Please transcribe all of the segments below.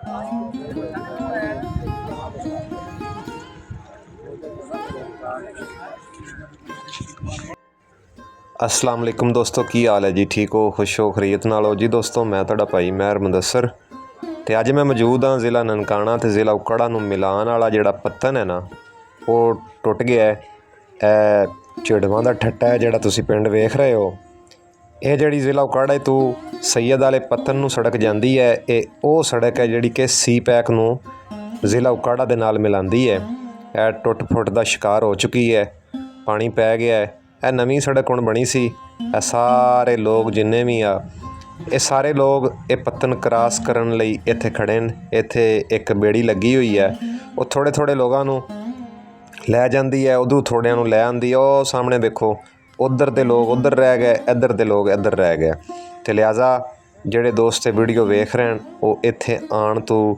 अस्सलाम वालेकुम दोस्तों, की हाल है जी? ठीक हो, खुश हो, खरीत नाल हो जी? दोस्तों मैं तुहाडा भाई महर मुदस्सर ते अज मैं मौजूद हाँ ज़िला ननकाना ते ज़िला उकड़ा नूं मिलाण वाला जिहड़ा पत्तन है ना वो टुट गया है। ਇਹ चिड़वां दा ठट्टा है जिहड़ा तुसीं पिंड वेख रहे हो। ਇਹ ਜਿਹੜੀ ज़िला उकाड़े तो सैयद वाले पत्तन नूं सड़क जाती है। ये वो सड़क है जिहड़ी कि सी पैक नूं ज़िला उकाड़ा दे नाल मिलांदी है। यह टुट फुट का शिकार हो चुकी है, पानी पै गया है। यह नवीं सड़क हुण बनी सी। यह सारे लोग जिन्ने भी आ ये सारे लोग ये पत्तन क्रॉस करन लई इत्थे खड़े न। इत्थे एक बेड़ी लगी हुई है, वो थोड़े थोड़े लोगों नूं लै जाती है, उधरों थोड़ियां नूं लै आंदी है। वो सामने देखो, उधर दे लोग उधर रह गए, इधर दे लोग इधर रह गए। तो लिहाजा ਜਿਹੜੇ ਦੋਸਤ ਇਹ ਵੀਡੀਓ ਵੇਖ ਰਹੇ ਹਨ ਉਹ ਇੱਥੇ ਆਉਣ ਤੋਂ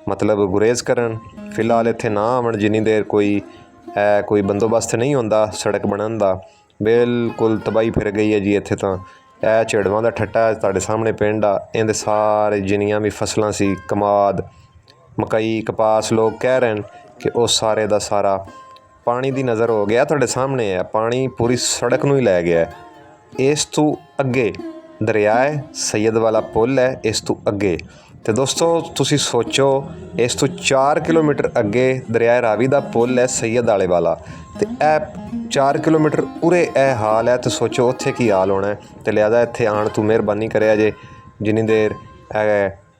ਮਤਲਬ ਗੁਰੇਜ਼ ਕਰਨ। ਫਿਲਹਾਲ ਇੱਥੇ ਨਾ ਆਵਣ ਜਿੰਨੀ ਦੇਰ ਕੋਈ ਬੰਦੋਬਸਤ ਨਹੀਂ ਹੁੰਦਾ ਸੜਕ ਬਣਨ ਦਾ। ਬਿਲਕੁਲ ਤਬਾਹੀ ਫਿਰ ਗਈ ਹੈ ਜੀ ਇੱਥੇ ਤਾਂ। ਇਹ ਝਿੜਵਾਂ ਦਾ ਠੱਟਾ ਤੁਹਾਡੇ ਸਾਹਮਣੇ ਪਿੰਡ ਆ। ਇਹਦੇ ਸਾਰੇ ਜਿੰਨੀਆਂ ਵੀ ਫਸਲਾਂ ਸੀ, ਕਮਾਦ, ਮਕਈ, ਕਪਾਸ, ਲੋਕ ਕਹਿ ਰਹੇ ਹਨ ਕਿ ਉਹ ਸਾਰੇ ਦਾ ਸਾਰਾ ਪਾਣੀ ਦੀ ਨਜ਼ਰ ਹੋ ਗਿਆ। ਤੁਹਾਡੇ ਸਾਹਮਣੇ ਹੈ, ਪਾਣੀ ਪੂਰੀ ਸੜਕ ਨੂੰ ਹੀ ਲੈ ਗਿਆ। ਇਸ ਤੋਂ ਅੱਗੇ दरिया है, सैयद वाला पुल है। इस तो अगे तो दोस्तों तुसी सोचो, इस तो 4 किलोमीटर अगे दरिया रावी का पुल है सैयद वाले वाला। तो यह 4 किलोमीटर उरे यह हाल है। तो सोचो उत्थे की हाल होना है। तो लिहाजा इत्थे आण तू मेहरबानी करे जे जिन्नी देर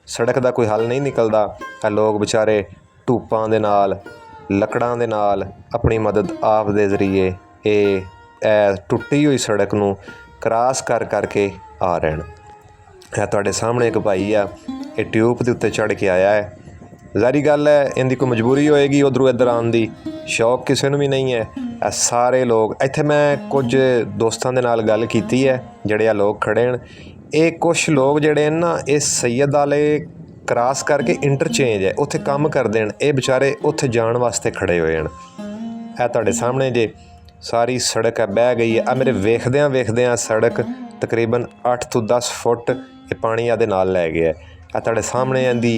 सड़क का कोई हल नहीं निकलता लोग बेचारे धूपां दे नाल लकड़ां दे नाल अपनी मदद आप दे जरिए ये टुटी हुई सड़क नूं क्रॉस कर करके आ रहे हैं। है तुहाडे सामने एक भाई आ, ये ट्यूब के उत्ते चढ़ के आया है। ज़ाहिर गल है इनकी कोई मजबूरी होएगी उधरों इधर आने की, शौक किसी नूं भी नहीं है। सारे लोग इत्थे मैं कुछ दोस्तों के नाल गल कीती है जिहड़े आ लोग खड़े हैं। ये कुछ लोग जिहड़े ना इस सैयद वाले क्रॉस करके इंटरचेंज है उत्थे काम करते हैं। ये बेचारे उत्थे जाण वास्ते खड़े हुए हैं। है तुहाडे सामने जे सारी सड़क है बह गई है। मेरे वेखद्यां सड़क तकरीबन 8 तो 10 फुट ये पानी आदे नाल लै गया है। तुहाडे सामने इहदी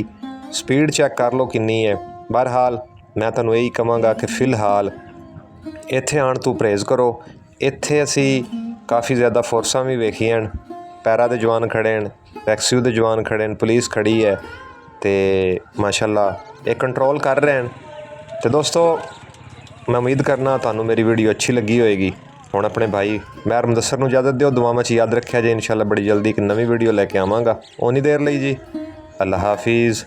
स्पीड चैक कर लो किन्नी है। बहरहाल मैं तुहानूं यही कहांगा कि फिलहाल इत्थे आण तों परहेज़ करो। इत्थे असी काफ़ी ज़्यादा फोर्सां भी वेखियां न, पैरा दे जवान खड़े न, रैक्सियो दे जवान खड़े न, पुलिस खड़ी है तो माशाअल्लाह ये कंट्रोल कर रहे हैं। तो दोस्तों मैं उम्मीद करना तुहानूं मेरी वीडियो अच्छी लगी होएगी। हुण अपने भाई महर मुदस्सर नूं इजाज़त दिओ। दुआवां च याद रखिया जे इंशाअल्लाह बड़ी जल्दी एक नवीं वीडियो लैके आवांगा। उन्नी देर लई जी अल्लाह हाफिज़।